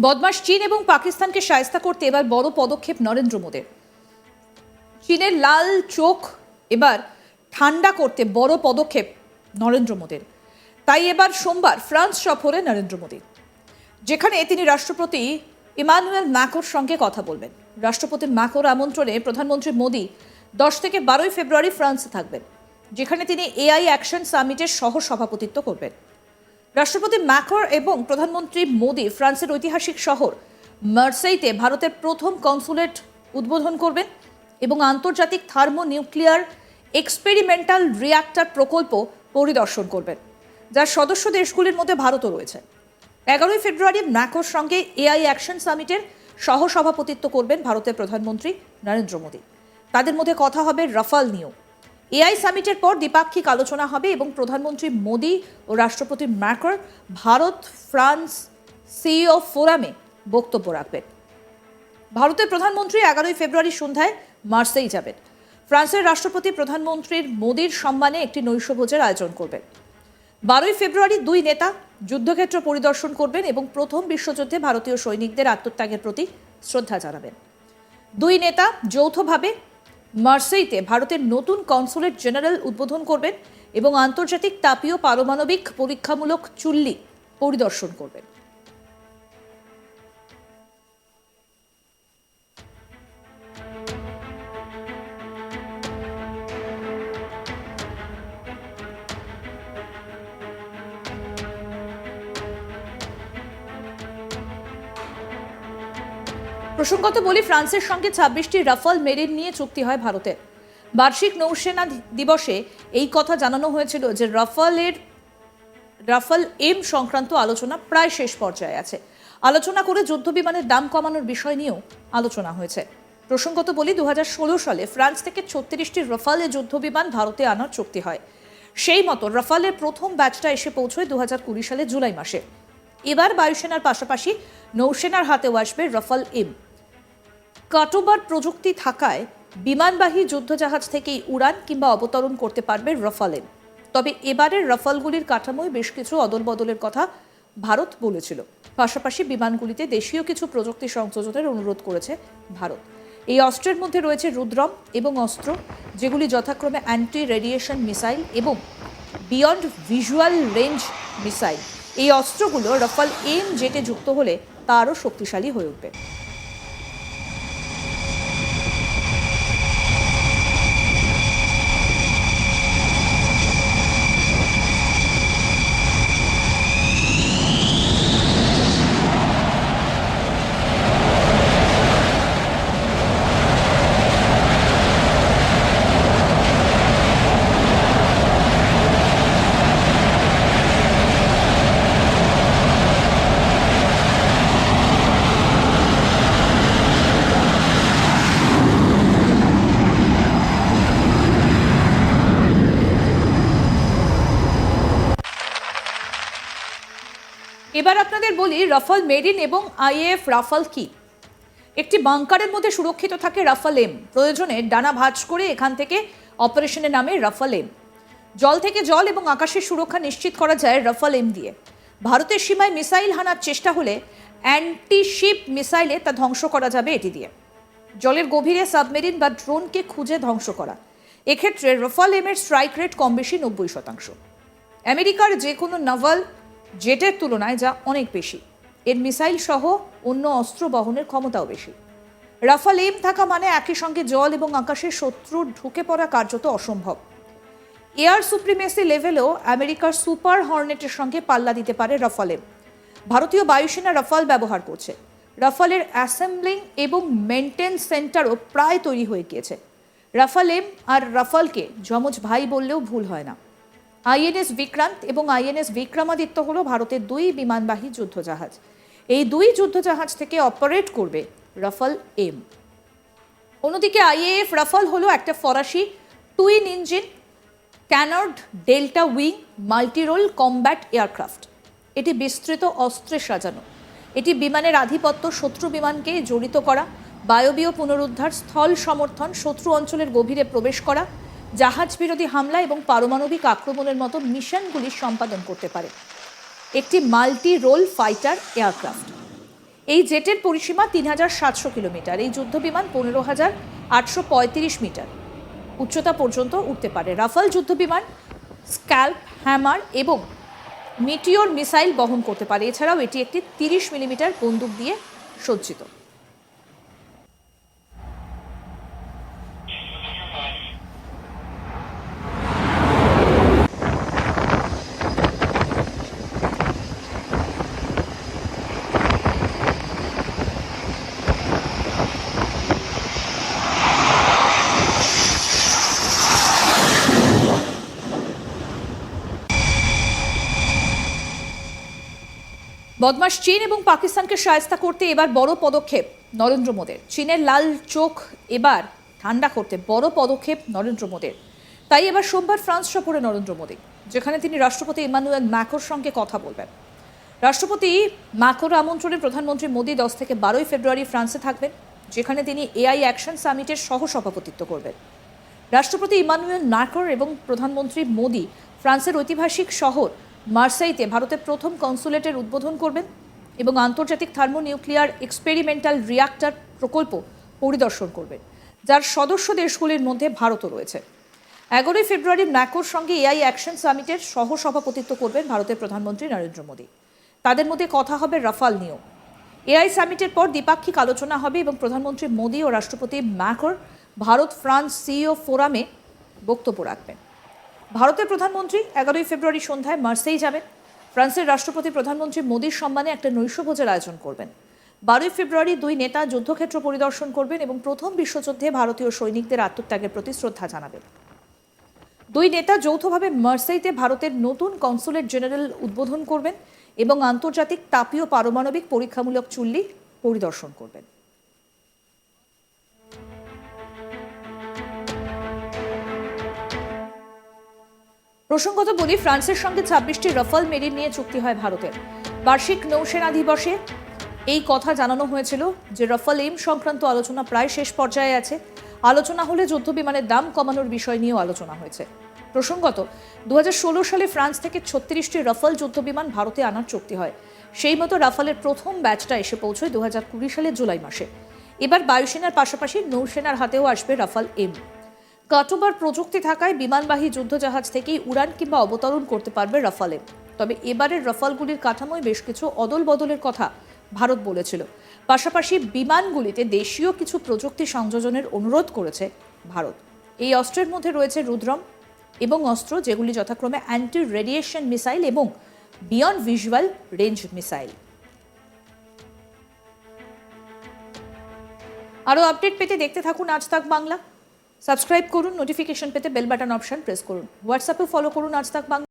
বদমাশ চীন এবং পাকিস্তানকে শায়েস্তা করতে এবার বড় পদক্ষেপ নরেন্দ্র মোদীর। চীনের লাল চোখ এবার ঠান্ডা করতে বড় পদক্ষেপ নরেন্দ্র মোদীর। তাই এবার সোমবার ফ্রান্স সফরে নরেন্দ্র মোদী, যেখানে তিনি রাষ্ট্রপতি ইমানুয়েল ম্যাক্রোর সঙ্গে কথা বলবেন। রাষ্ট্রপতি ম্যাক্রোর আমন্ত্রণে প্রধানমন্ত্রী মোদী 10 থেকে 12 ফেব্রুয়ারি ফ্রান্সে থাকবেন, যেখানে তিনি এআই অ্যাকশন সামিটের সহ সভাপতিত্ব করবেন। রাষ্ট্রপতি ম্যাক্রো এবং প্রধানমন্ত্রী মোদী ফ্রান্সের ঐতিহাসিক শহর মার্সেইতে ভারতের প্রথম কনসুলেট উদ্বোধন করবেন এবং আন্তর্জাতিক থার্মোনিউক্লিয়ার এক্সপেরিমেন্টাল রিঅ্যাক্টর প্রকল্প পরিদর্শন করবেন, যার সদস্য দেশগুলির মধ্যে ভারতও রয়েছে। 11 ফেব্রুয়ারি ম্যাক্রোর সঙ্গে এআই অ্যাকশন সামিটের সহ সভাপতিত্ব করবেন ভারতের প্রধানমন্ত্রী নরেন্দ্র মোদী। তাদের মধ্যে কথা হবে রাফাল নিয়েও। এআই সামিটের পর দ্বিপাক্ষিক আলোচনা হবে এবং প্রধানমন্ত্রী মোদী ও রাষ্ট্রপতি ম্যাক্রো ভারত ফ্রান্স সিইও ফোরামে বক্তব্য রাখবেন। ভারতের প্রধানমন্ত্রী 11 ফেব্রুয়ারি সন্ধ্যায় মার্সেই যাবেন। ফ্রান্সের রাষ্ট্রপতি প্রধানমন্ত্রীর মোদীর সম্মানে একটি নৈশভোজের আয়োজন করবেন। 12 ফেব্রুয়ারি দুই নেতা যুদ্ধক্ষেত্র পরিদর্শন করবেন এবং প্রথম বিশ্বযুদ্ধে ভারতীয় সৈনিকদের আত্মত্যাগের প্রতি শ্রদ্ধা জানাবেন। দুই নেতা যৌথভাবে মার্সেইতে ভারতের নতুন কনসুলেট জেনারেল উদ্বোধন করবেন এবং আন্তর্জাতিক তাপীয় পারমাণবিক পরীক্ষামূলক চুল্লি পরিদর্শন করবেন। প্রসঙ্গত বলি, ফ্রান্সের সঙ্গে 26টি রাফাল মেরিন নিয়ে চুক্তি হয় ভারতের। বার্ষিক নৌসেনা দিবসে এই কথা জানানো হয়েছিল যে রাফাল এম সংক্রান্ত আলোচনা প্রায় শেষ পর্যায়ে আছে। আলোচনা করে যুদ্ধ বিমানের দাম কমানোর বিষয় নিয়েও আলোচনা হয়েছে। প্রসঙ্গত বলি, 2016 সালে ফ্রান্স থেকে 36টি রাফালে যুদ্ধ বিমান ভারতে আনার চুক্তি হয়। সেই মতো রাফালের প্রথম ব্যাচটা এসে পৌঁছয় 2020 সালে জুলাই মাসে। এবার বায়ুসেনার পাশাপাশি নৌসেনার হাতেও আসবে রাফাল এম। কাটোবার প্রযুক্তি থাকায় বিমানবাহী যুদ্ধজাহাজ থেকেই উড়ান কিংবা অবতরণ করতে পারবে রাফাল এম। তবে এবারের রাফালগুলির কাঠামোয় বেশ কিছু অদলবদলের কথা ভারত বলেছিল। পাশাপাশি বিমানগুলিতে দেশীয় কিছু প্রযুক্তি সংযোজনের অনুরোধ করেছে ভারত। এই অস্ত্রের মধ্যে রয়েছে রুদ্রম এবং অস্ত্র, যেগুলি যথাক্রমে অ্যান্টি রেডিয়েশন মিসাইল এবং বিয়ন্ড ভিজুয়াল রেঞ্জ মিসাইল। এই অস্ত্রগুলো রাফাল এম জেটে যুক্ত হলে তা আরও শক্তিশালী হয়ে উঠবে। এবার আপনাদের বলি, রাফাল মেরিন এবং আইএএফ রাফাল কি। একটি বাংকারের মধ্যে সুরক্ষিত থাকে রাফাল এম। প্রয়োজনে ডানা ভাঁজ করে এখান থেকে অপারেশনের নামে রাফাল এম। জল থেকে জল এবং আকাশের সুরক্ষা নিশ্চিত করা যায় রাফাল এম দিয়ে। ভারতের সীমায় মিসাইল হানার চেষ্টা হলে অ্যান্টিশিপ মিসাইলে তা ধ্বংস করা যাবে এটি দিয়ে। জলের গভীরে সাবমেরিন বা ড্রোনকে খুঁজে ধ্বংস করা, এক্ষেত্রে রাফাল এম এর স্ট্রাইক রেট কম বেশি 90%। আমেরিকার যে কোনো নাভাল জেটের তুলনায় যা অনেক বেশি। এর মিসাইল সহ অন্য অস্ত্র বহনের ক্ষমতাও বেশি। রাফাল এম থাকা মানে একই সঙ্গে জল এবং আকাশের শত্রুর ঢুকে পড়া কার্যত অসম্ভব। এয়ার সুপ্রিমেসি লেভেলেও আমেরিকার সুপার হর্নেটের সঙ্গে পাল্লা দিতে পারে রাফাল এম। ভারতীয় বায়ুসেনা রাফাল ব্যবহার করছে। রাফালের অ্যাসেম্বলিং এবং মেনটেন্স সেন্টারও প্রায় তৈরি হয়ে গিয়েছে। রাফাল এম আর রাফালকে যমজ ভাই বললেও ভুল হয় না। আইএনএস বিক্রান্ত এবং আইএনএস বিক্রমাদিত্য হল ভারতের দুই বিমানবাহী যুদ্ধজাহাজ। এই দুই যুদ্ধজাহাজ থেকে অপারেট করবে রাফাল এম। অন্যদিকে আইএএফ রাফাল হলো একটা ফরাসি twin engine canard delta wing multirole combat aircraft. এটি বিস্তৃত অস্ত্রে সাজানো। এটি বিমানের আধিপত্য, শত্রু বিমানকে জড়িত করা, বায়বীয় পুনরুদ্ধার, স্থল সমর্থন, শত্রু অঞ্চলের গভীরে প্রবেশ করা, জাহাজ বিরোধী হামলা এবং পারমাণবিক আক্রমণের মতো মিশনগুলি সম্পাদন করতে পারে। একটি মাল্টি রোল ফাইটার এয়ারক্রাফট। এই জেটের পরিসীমা ৩,৭০০ কিলোমিটার। এই যুদ্ধ বিমান ১৫,৮৩৫ মিটার উচ্চতা পর্যন্ত উঠতে পারে। রাফাল যুদ্ধ বিমান স্ক্যাল্প, হ্যামার এবং মিটিওর মিসাইল বহন করতে পারে। এছাড়াও এটি একটি ৩০ মিলিমিটার বন্দুক দিয়ে সজ্জিত। বদমাশ চীন এবং পাকিস্তানকে শায়েস্তা করতে এবার বড় পদক্ষেপ নরেন্দ্র মোদীর। চীনের লাল চোখ এবার ঠান্ডা করতে বড় পদক্ষেপ নরেন্দ্র মোদীর। তাই এবার সোমবার ফ্রান্স সফরে নরেন্দ্র মোদী, যেখানে তিনি রাষ্ট্রপতি ইমানুয়েল ম্যাক্রোর সঙ্গে কথা বলবেন। রাষ্ট্রপতি ম্যাক্রোর আমন্ত্রণে প্রধানমন্ত্রী মোদী 10 থেকে 12 ফেব্রুয়ারি ফ্রান্সে থাকবেন, যেখানে তিনি এআই অ্যাকশন সামিটের সহসভাপতিত্ব করবেন। রাষ্ট্রপতি ইমানুয়েল ম্যাক্রোর এবং প্রধানমন্ত্রী মোদী ফ্রান্সের ঐতিহাসিক শহর মার্সাইতে ভারতের প্রথম কনসুলেটের উদ্বোধন করবেন এবং আন্তর্জাতিক থার্মোনিউক্লিয়ার এক্সপেরিমেন্টাল রিঅ্যাক্টর প্রকল্প পরিদর্শন করবেন, যার সদস্য দেশগুলির মধ্যে ভারতও রয়েছে। 11 ফেব্রুয়ারি ম্যাক্রোর সঙ্গে এআই অ্যাকশন সামিটের সহসভাপতিত্ব করবেন ভারতের প্রধানমন্ত্রী নরেন্দ্র মোদী। তাদের মধ্যে কথা হবে রাফাল নিয়েও। এআই সামিটের পর দ্বিপাক্ষিক আলোচনা হবে এবং প্রধানমন্ত্রী মোদী ও রাষ্ট্রপতি ম্যাক্রোর ভারত ফ্রান্স সিইও ফোরামে বক্তব্য রাখবেন। ভারতের প্রধানমন্ত্রী 11 ফেব্রুয়ারি সন্ধ্যায় মার্সেই যাবেন। ফ্রান্সের রাষ্ট্রপতি প্রধানমন্ত্রী মোদীর সম্মানে একটা নৈশভোজের আয়োজন করবেন। 12 ফেব্রুয়ারি দুই নেতা যুদ্ধক্ষেত্র পরিদর্শন করবেন এবং প্রথম বিশ্বযুদ্ধে ভারতীয় সৈনিকদের আত্মত্যাগের প্রতি শ্রদ্ধা জানাবেন। দুই নেতা যৌথভাবে মার্সেইতে ভারতের নতুন কনসুলেট জেনারেল উদ্বোধন করবেন এবং আন্তর্জাতিক তাপীয় পারমাণবিক পরীক্ষামূলক চুল্লি পরিদর্শন করবেন। প্রসঙ্গত বলি, ফ্রান্সের সঙ্গে 26টি রাফাল মেরিন নিয়ে চুক্তি হয় ভারতের। বার্ষিক নৌসেনা দিবসে এই কথা জানানো হয়েছিল যে রাফাল এম সংক্রান্ত আলোচনা প্রায় শেষ পর্যায়ে আছে। আলোচনা হলে যুদ্ধ বিমানের দাম কমানোর বিষয় নিয়েও আলোচনা হয়েছে। প্রসঙ্গত 2016 সালে ফ্রান্স থেকে 36টি রাফাল যুদ্ধ বিমান ভারতে আনার চুক্তি হয়। সেই মতো রাফালের প্রথম ব্যাচটা এসে পৌঁছয় 2020 সালের জুলাই মাসে। এবার বায়ুসেনার পাশাপাশি নৌসেনার হাতেও আসবে রাফাল এম। কাটোবার প্রযুক্তি থাকায় বিমানবাহী যুদ্ধজাহাজ থেকেই উড়ান কিংবা অবতরণ করতে পারবে রাফাল এম। তবে এবারের রাফালগুলির কাঠামোয় বেশ কিছু অদল বদলের কথা ভারত বলেছিল। পাশাপাশি বিমানগুলিতে দেশীয় কিছু প্রযুক্তি সংযোজনের অনুরোধ করেছে ভারত। এই অস্ত্রের মধ্যে রয়েছে রুদ্রম এবং অস্ত্র, যেগুলি যথাক্রমে অ্যান্টি রেডিয়েশন মিসাইল এবং বিয়ন্ড ভিজুয়াল রেঞ্জ মিসাইল। আরও আপডেট পেতে দেখতে থাকুন আজ তাক বাংলা। সাবস্ক্রাইব করুন, নোটিফিকেশন পেতে বেল বাটন অপশন প্রেস করুন। হোয়াটসঅ্যাপে ফলো করুন আজ তাক বাংলা।